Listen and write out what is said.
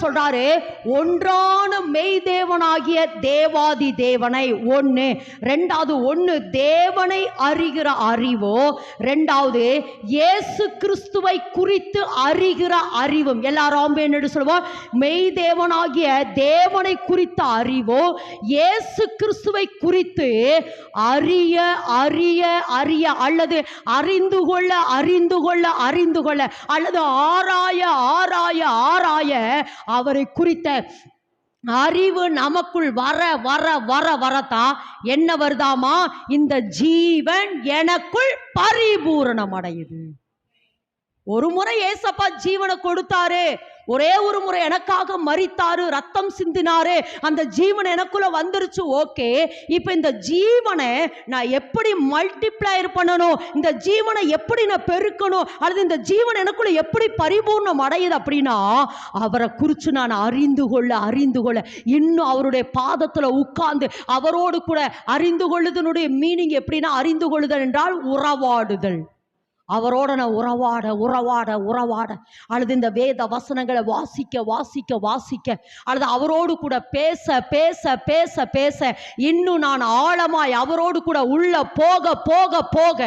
சொல்றாரு, ஒன்றான மெய் தேவனாகிய தேவாதி தேவனை ஒன்னு, ரெண்டாவது ஒன்னு தேவனை அறிகிற அறிவோ, ரெண்டாவது இயேசு கிறிஸ்துவை குறித்து அறிகிற அறிவும். எல்லாரும் ஆமென் என்று சொல்லுவோம். மெய் தேவனாகிய தேவனை குறித்த அறிவோ, இயேசு கிறிஸ்துவை குறித்து அறிய அறிய அறிய அல்லது அறிந்து கொள்ள அறிந்து கொள்ள அறிந்து கொள்ள அல்லது ஆராய ஆராய ஆராய அவரை குறித்த அறிவு நமக்குள் வர வர வர வரத்தான் என்ன வருதாமா? இந்த ஜீவன் எனக்குள் பரிபூரணம் அடையுது. ஒரு முறை ஏசப்பா ஜீவனை கொடுத்தாரு, ஒரே ஒரு முறை எனக்காக மரித்தாரு, ரத்தம் சிந்தினாரு, அந்த ஜீவன் எனக்குள்ள வந்துருச்சு. ஓகே, இப்ப இந்த ஜீவனை நான் எப்படி மல்டிப்ளையர் பண்ணணும், இந்த ஜீவனை எப்படி நான் பெருக்கணும், அல்லது இந்த ஜீவன் எனக்குள்ள எப்படி பரிபூர்ணம் அடையுது அப்படின்னா, அவரை குறித்து நான் அறிந்து கொள்ள அறிந்து கொள்ள இன்னும் அவருடைய பாதத்துல உட்கார்ந்து அவரோடு கூட அறிந்து கொள்ளுதனுடைய மீனிங் எப்படின்னா, அறிந்து கொள்ளுதல் என்றால் உறவாடுதல். அவரோட நான் உறவாட உறவாட உறவாட, அல்லது இந்த வேத வசனங்களை வாசிக்க வாசிக்க வாசிக்க, அல்லது அவரோடு கூட பேச பேச பேச பேச இன்னும் நான் ஆழமாய் அவரோடு கூட உள்ள போக போக போக